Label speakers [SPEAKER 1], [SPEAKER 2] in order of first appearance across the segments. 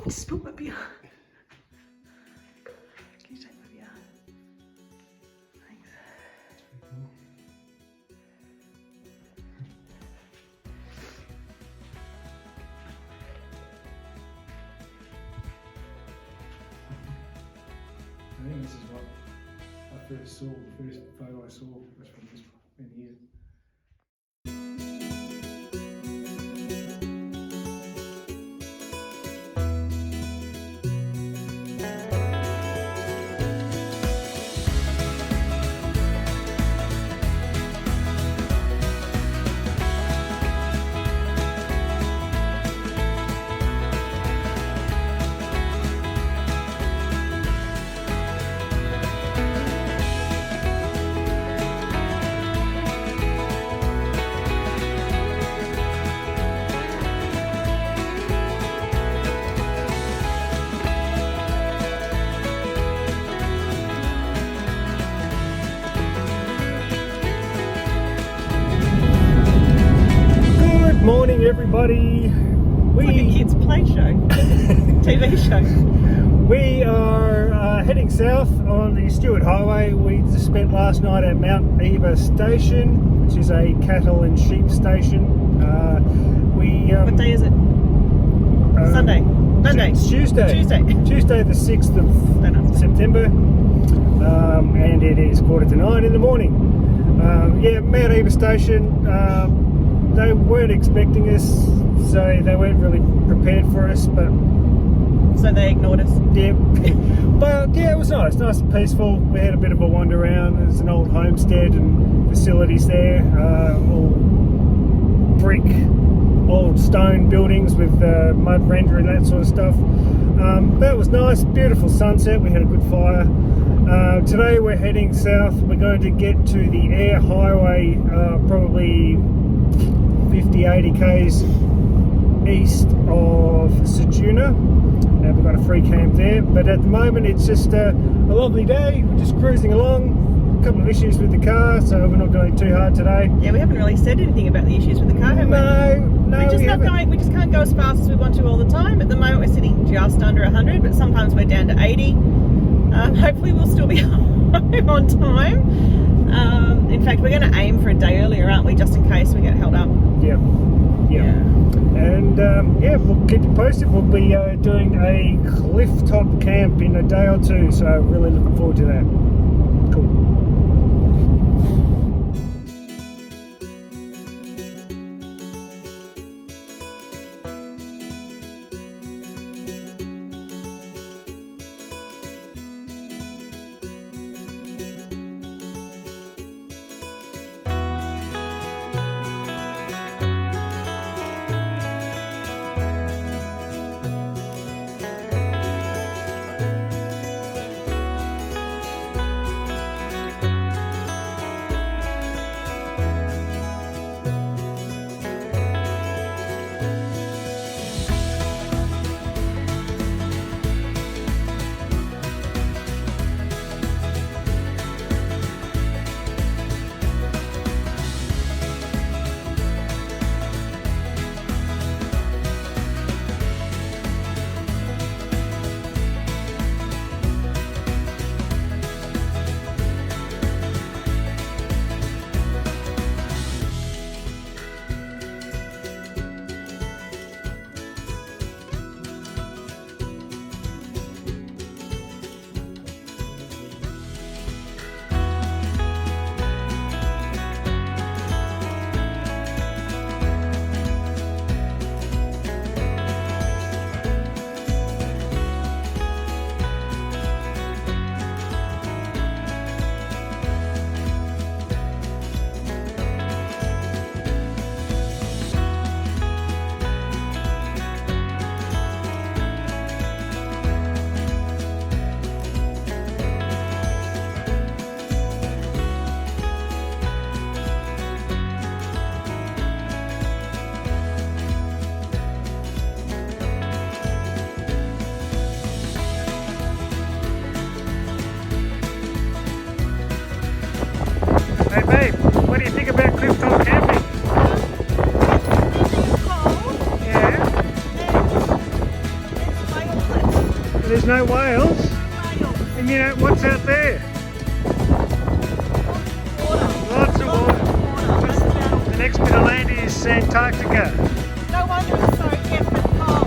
[SPEAKER 1] just spilled my beer. Can you take my beer? Thanks.
[SPEAKER 2] I think this is what I first saw, the first photo I saw was from this in here. Morning, everybody.
[SPEAKER 1] It's like a kids' play show, TV show.
[SPEAKER 2] We are heading south on the Stewart Highway. We spent last night at Mount Eva Station, which is a cattle and sheep station.
[SPEAKER 1] What day is it? Sunday. Monday.
[SPEAKER 2] It's Tuesday. Tuesday the 6th of September. And it is 8:45 in the morning. Mount Eva Station. They weren't expecting us, so they weren't really prepared for us, but...
[SPEAKER 1] So they ignored us?
[SPEAKER 2] Yeah. But yeah, it was nice and peaceful. We had a bit of a wander around. There's an old homestead and facilities there, all brick, old stone buildings with mud render and that sort of stuff. That was nice, beautiful sunset. We had a good fire. Today we're heading south. We're going to get to the air highway, probably 50-80 k's east of Sejuna, and we've got a free camp there. But at the moment it's just a lovely day. We're just cruising along. A couple of issues with the car, so we're not going too hard today.
[SPEAKER 1] Yeah, we haven't really said anything about the issues with the car, have we?
[SPEAKER 2] No,
[SPEAKER 1] we just can't go as fast as we want to all the time. At the moment we're sitting just under 100, but sometimes we're down to 80. Hopefully we'll still be home on time. In fact, we're going to aim for a day earlier, aren't we, just in case we get held up.
[SPEAKER 2] Yeah. And we'll keep you posted. We'll be doing a cliff top camp in a day or two, so really looking forward to that. Cool. Hey babe, what do you think about clifftop camping?
[SPEAKER 1] Cold.
[SPEAKER 2] Yeah.
[SPEAKER 1] It's
[SPEAKER 2] no whales. And you know, what's out there? Lots of water. The next bit of land is Antarctica.
[SPEAKER 1] No wonder it's so effing cold.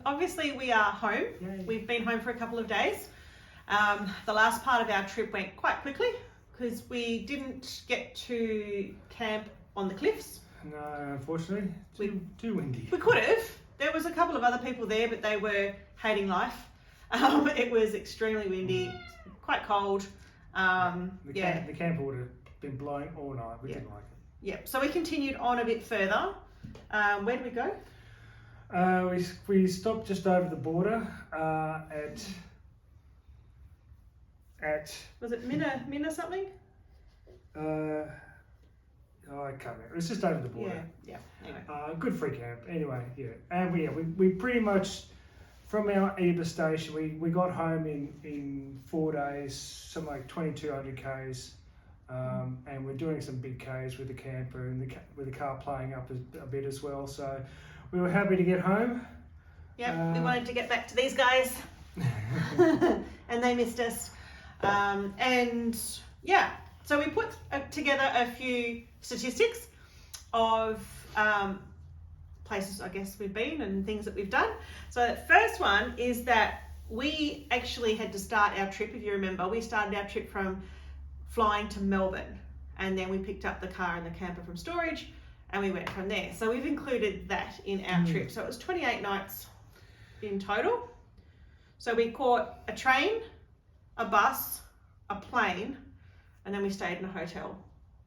[SPEAKER 1] Obviously we are home.
[SPEAKER 2] Yay.
[SPEAKER 1] We've been home for a couple of days. The last part of our trip went quite quickly because we didn't get to camp on the cliffs.
[SPEAKER 2] No, unfortunately, too windy.
[SPEAKER 1] We could have. There was a couple of other people there, but they were hating life. It was extremely windy, quite cold.
[SPEAKER 2] The camper would have been blowing all night. We didn't like it.
[SPEAKER 1] Yep. So we continued on a bit further. Where did we go?
[SPEAKER 2] We stopped just over the border at
[SPEAKER 1] Was it Minna something?
[SPEAKER 2] I can't remember. It was just over the border.
[SPEAKER 1] Yeah. Anyway.
[SPEAKER 2] Good free camp. Anyway, yeah. And we pretty much from our Eba station we got home in 4 days, something like 2,200 k's. And we're doing some big k's with the camper and with the car playing up a bit as well. So we were happy to get home.
[SPEAKER 1] Yep, we wanted to get back to these guys, and they missed us. And yeah, so we put together a few statistics of places I guess we've been and things that we've done. So the first one is that we actually had to start our trip. If you remember, we started our trip from flying to Melbourne, and then we picked up the car and the camper from storage and we went from there. So we've included that in our trip. So it was 28 nights in total. So we caught a train, a bus, a plane, and then we stayed in a hotel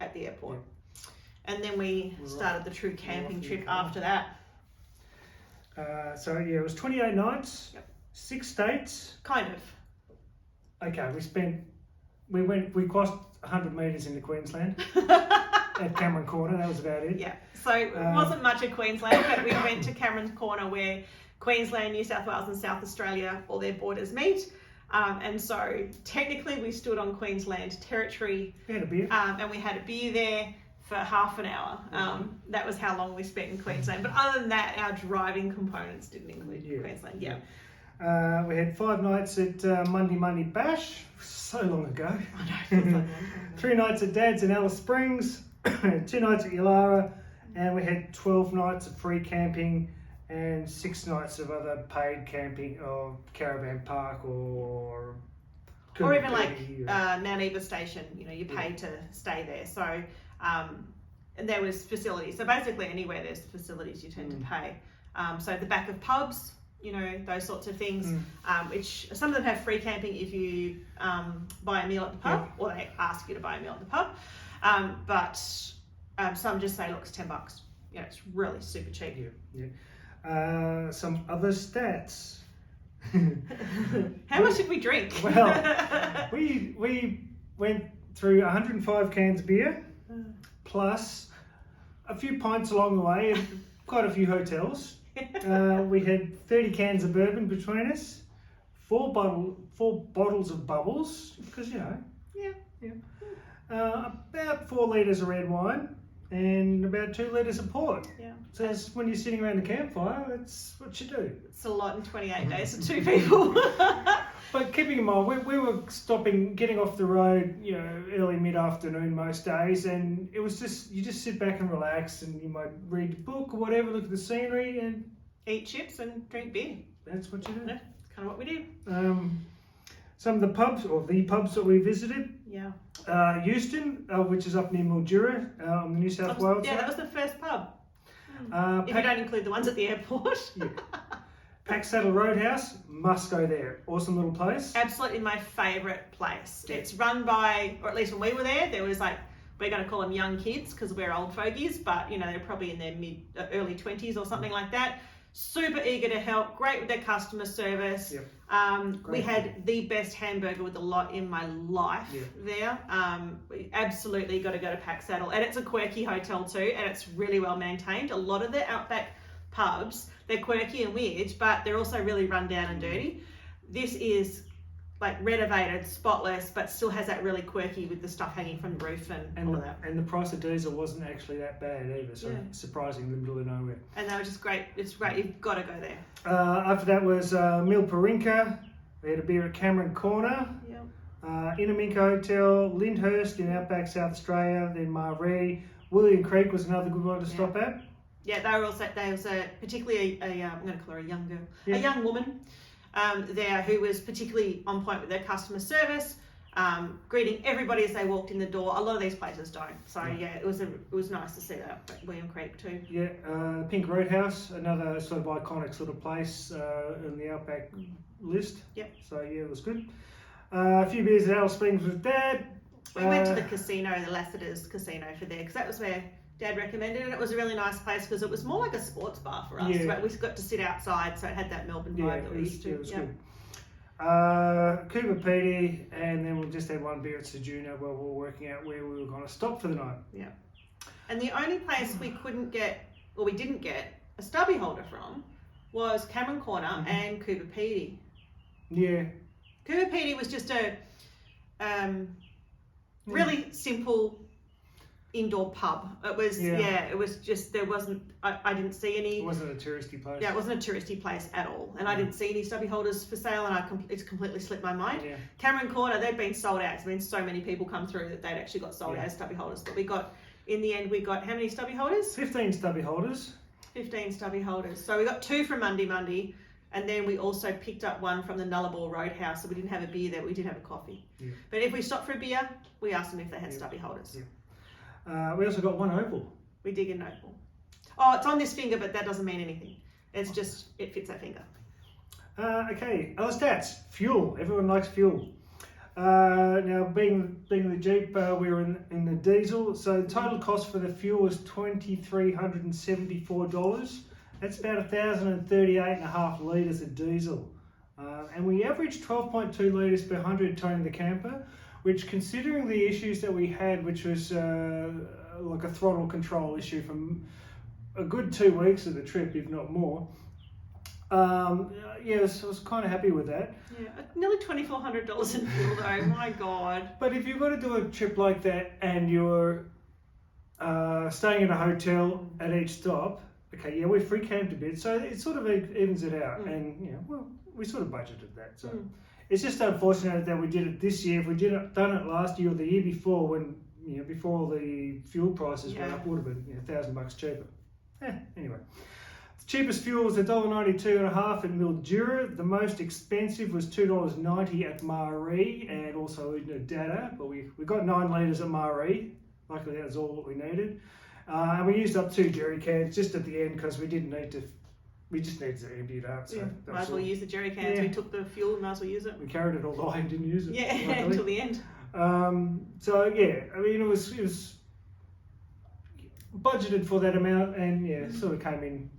[SPEAKER 1] at the airport. And then we started the true camping trip after that.
[SPEAKER 2] So yeah, it was 28 nights,
[SPEAKER 1] Yep.
[SPEAKER 2] 6 states.
[SPEAKER 1] Kind of.
[SPEAKER 2] Okay, we crossed 100 metres into Queensland at Cameron Corner. That was about it.
[SPEAKER 1] Yeah. So it wasn't much of Queensland, but we went to Cameron Corner where Queensland, New South Wales and South Australia, all their borders meet. And so technically we stood on Queensland territory.
[SPEAKER 2] We had a beer.
[SPEAKER 1] And we had a beer there for half an hour. That was how long we spent in Queensland. But other than that, our driving components didn't include Queensland. Yeah.
[SPEAKER 2] We had 5 nights at Monday Bash, so long ago.
[SPEAKER 1] I know.
[SPEAKER 2] 3 nights at Dad's in Alice Springs, 2 nights at Yulara, and we had 12 nights of free camping and 6 nights of other paid camping or caravan park or
[SPEAKER 1] even like Mount Eva Station, you paid to stay there. So and there was facilities. So basically anywhere there's facilities you tend to pay. So the back of pubs you know, those sorts of things, which some of them have free camping if you buy a meal at the pub, or they ask you to buy a meal at the pub. But some just say, look, it's $10. You know, it's really super cheap.
[SPEAKER 2] Some other stats.
[SPEAKER 1] How much did we drink?
[SPEAKER 2] Well, we went through 105 cans of beer, plus a few pints along the way, and quite a few hotels. We had 30 cans of bourbon between us, four bottles of bubbles, because you know. About 4 litres of red wine, and about 2 litres of port. So it's, when you're sitting around the campfire, that's what you do.
[SPEAKER 1] It's a lot in 28 days for 2 people.
[SPEAKER 2] But keeping in mind, we were getting off the road, you know, early mid-afternoon most days, and it was just, you just sit back and relax, and you might read a book or whatever, look at the scenery, and
[SPEAKER 1] eat chips and drink beer.
[SPEAKER 2] That's what you do.
[SPEAKER 1] That's kind of what we did.
[SPEAKER 2] Some of the pubs that we visited. Euston, which is up near Mildura, on the New South Wales side.
[SPEAKER 1] That was the first pub. If you don't include the ones at the airport.
[SPEAKER 2] Pack Saddle Roadhouse, must go there. Awesome little place.
[SPEAKER 1] Absolutely my favourite place. It's run by, or at least when we were there was like, we're going to call them young kids because we're old fogies, but you know, they're probably in their early 20s or something like that. Super eager to help, great with their customer service. We had the best hamburger with a lot in my life there. We absolutely got to go to Pack Saddle, and it's a quirky hotel too, and it's really well maintained. A lot of the Outback pubs, they're quirky and weird, but they're also really run down and dirty. This is like renovated, spotless, but still has that really quirky with the stuff hanging from the roof and all of that.
[SPEAKER 2] And the price of diesel wasn't actually that bad either, so surprising in the middle of nowhere.
[SPEAKER 1] And they were just great. It's great. You've got to go there.
[SPEAKER 2] After that was Milparinka. We had a beer at Cameron Corner. Inaminka Hotel, Lyndhurst in Outback, South Australia. Then Maree. William Creek was another good one to stop at.
[SPEAKER 1] Yeah, there was particularly I'm going to call her a young girl, a young woman. There who was particularly on point with their customer service, greeting everybody as they walked in the door. A lot of these places don't. So it was nice to see that at William Creek too. Pink
[SPEAKER 2] Roadhouse, another sort of iconic sort of place in the Outback list. So it was good. A few beers at Alice Springs with Dad.
[SPEAKER 1] We went to the casino, the Lassiter's Casino for there, because that was where Dad recommended it, and it was a really nice place because it was more like a sports bar for us, but we got to sit outside, so it had that Melbourne vibe that we used to.
[SPEAKER 2] It was good. Cooper Petey, and then we just had one beer at Sejuna while we were working out where we were going to stop for the night.
[SPEAKER 1] And the only place we didn't get a stubby holder from was Cameron Corner and Cooper Petey. Cooper Petey was just a really simple indoor pub. It was it was just, there wasn't, I didn't see any.
[SPEAKER 2] It wasn't a touristy place.
[SPEAKER 1] It wasn't a touristy place at all, and I didn't see any stubby holders for sale, and it's completely slipped my mind. Cameron Corner, they'd been sold out. I mean, so many people come through that they'd actually got sold out as stubby holders, but in the end we got how many stubby holders?
[SPEAKER 2] 15 stubby holders.
[SPEAKER 1] 15 stubby holders. So we got 2 from Monday, and then we also picked up 1 from the Nullarbor Roadhouse. So we didn't have a beer there, we did have a coffee. But if we stopped for a beer, we asked them if they had stubby holders.
[SPEAKER 2] We also got 1 opal.
[SPEAKER 1] We did get an opal. Oh, it's on this finger, but that doesn't mean anything. It's just, it fits that finger.
[SPEAKER 2] Okay, other stats. Fuel. Everyone likes fuel. Now, being the Jeep, we were in the diesel. So the total cost for the fuel was $2,374. That's about 1,038.5 litres of diesel. And we averaged 12.2 litres per 100 towing the camper, which, considering the issues that we had, which was like a throttle control issue from a good 2 weeks of the trip, if not more. So I was kind of happy with that.
[SPEAKER 1] Nearly $2,400 in fuel though, my God.
[SPEAKER 2] But if you've got to do a trip like that and you're staying in a hotel at each stop, we free camped a bit, so it sort of evens it out, and we sort of budgeted that. So it's just unfortunate that we did it this year. If we done it last year or the year before, when before the fuel prices went up, would have been $1,000 cheaper. Anyway, the cheapest fuel was $1.92.5 at Mildura. The most expensive was $2.90 at Maree, and also in Data. But we got 9 litres at Maree. Luckily, that was all that we needed. And we used up 2 jerry cans just at the end because we didn't need to we just needed to empty it out. So that
[SPEAKER 1] might
[SPEAKER 2] was
[SPEAKER 1] as well
[SPEAKER 2] all.
[SPEAKER 1] use the jerry cans.
[SPEAKER 2] Yeah.
[SPEAKER 1] We took the fuel, might as well use it.
[SPEAKER 2] We carried it all the way and didn't use it.
[SPEAKER 1] Yeah,
[SPEAKER 2] luckily.
[SPEAKER 1] until the end.
[SPEAKER 2] So yeah, I mean, it was budgeted for that amount, and yeah, it sort of came in.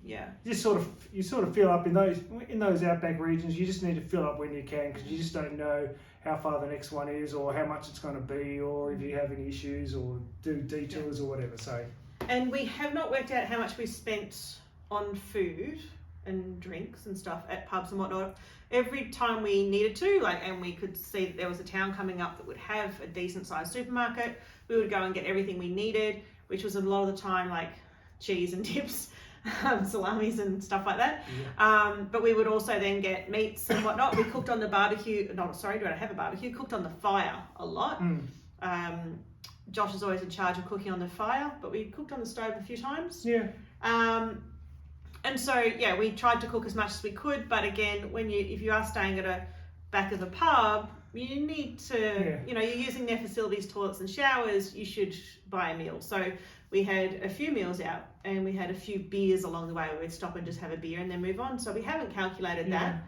[SPEAKER 1] Yeah.
[SPEAKER 2] You sort of fill up in those outback regions. You just need to fill up when you can, because you just don't know how far the next one is, or how much it's going to be, or if you have any issues, or do detours or whatever. So.
[SPEAKER 1] And we have not worked out how much we spent on food and drinks and stuff at pubs and whatnot. Every time we needed to, and we could see that there was a town coming up that would have a decent sized supermarket, we would go and get everything we needed, which was a lot of the time cheese and dips, salamis and stuff like that.
[SPEAKER 2] Yeah.
[SPEAKER 1] But we would also then get meats and whatnot. We cooked on the barbecue. No, sorry, do I have a barbecue? Cooked on the fire a lot. Josh is always in charge of cooking on the fire, but we cooked on the stove a few times.
[SPEAKER 2] Yeah.
[SPEAKER 1] And so, yeah, we tried to cook as much as we could, but again, if you are staying at a back of a pub, you need to, you're using their facilities, toilets and showers, you should buy a meal. So we had a few meals out, and we had a few beers along the way. We'd stop and just have a beer and then move on. So we haven't calculated that.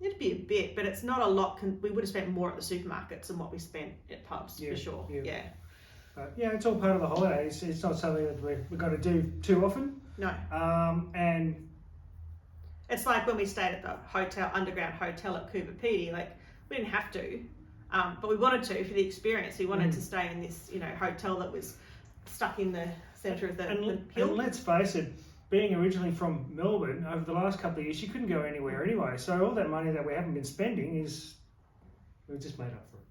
[SPEAKER 1] It'd be a bit, but it's not a lot. We would have spent more at the supermarkets than what we spent at pubs, for sure. Yeah.
[SPEAKER 2] It's all part of the holidays. It's not something that we're going to do too often.
[SPEAKER 1] No.
[SPEAKER 2] And
[SPEAKER 1] it's like when we stayed at the underground hotel at Cooper Pedy. We didn't have to, but we wanted to for the experience. We wanted to stay in this, hotel that was stuck in the centre of the hill.
[SPEAKER 2] And let's face it, being originally from Melbourne, over the last couple of years, you couldn't go anywhere anyway. So all that money that we haven't been spending we've just made up for it.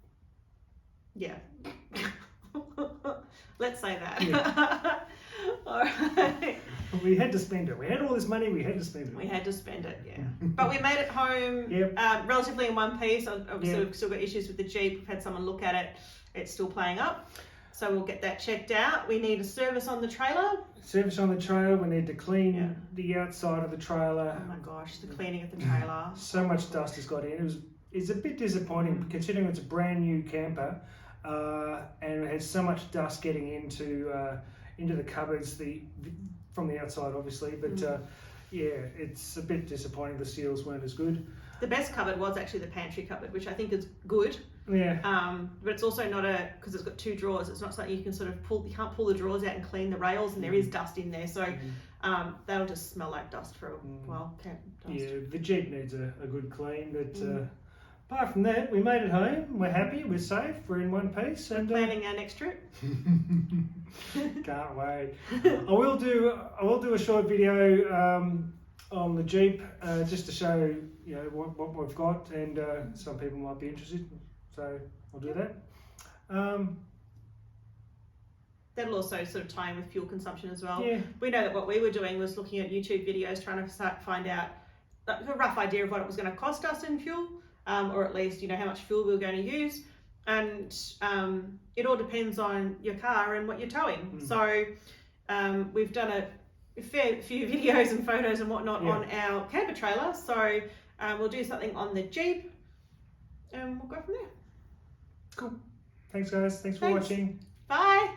[SPEAKER 1] Yeah. Let's say that.
[SPEAKER 2] Yeah.
[SPEAKER 1] All right.
[SPEAKER 2] We had to spend it. We had all this money, we had to spend it.
[SPEAKER 1] We had to spend it, yeah. But we made it home relatively in one piece. Obviously, we've still got issues with the Jeep. We've had someone look at it. It's still playing up. So we'll get that checked out. We need a service on the trailer.
[SPEAKER 2] Service on the trailer. We need to clean the outside of the trailer.
[SPEAKER 1] Oh my gosh, the cleaning of the trailer.
[SPEAKER 2] So much dust has got in. It's a bit disappointing considering it's a brand new camper, and it has so much dust getting into the cupboards from the outside, obviously. But it's a bit disappointing. The seals weren't as good.
[SPEAKER 1] The best cupboard was actually the pantry cupboard, which I think is good.
[SPEAKER 2] Yeah.
[SPEAKER 1] But it's also not because it's got two drawers. It's not something you can sort of pull. You can't pull the drawers out and clean the rails, and there is dust in there. So that'll just smell like dust for a while.
[SPEAKER 2] Yeah, the Jeep needs a good clean. But apart from that, we made it home. We're happy. We're safe. We're in one piece. And
[SPEAKER 1] planning our next trip.
[SPEAKER 2] Can't wait. I will do a short video on the Jeep just to show what we've got, and some people might be interested. So I'll do that.
[SPEAKER 1] That'll also sort of tie in with fuel consumption as well.
[SPEAKER 2] Yeah.
[SPEAKER 1] We know that what we were doing was looking at YouTube videos, trying to find out a rough idea of what it was going to cost us in fuel, or at least how much fuel we were going to use. And it all depends on your car and what you're towing. So we've done a fair few videos and photos and whatnot on our camper trailer. So we'll do something on the Jeep, and we'll go from there.
[SPEAKER 2] Cool. Thanks, guys. Thanks for watching.
[SPEAKER 1] Bye.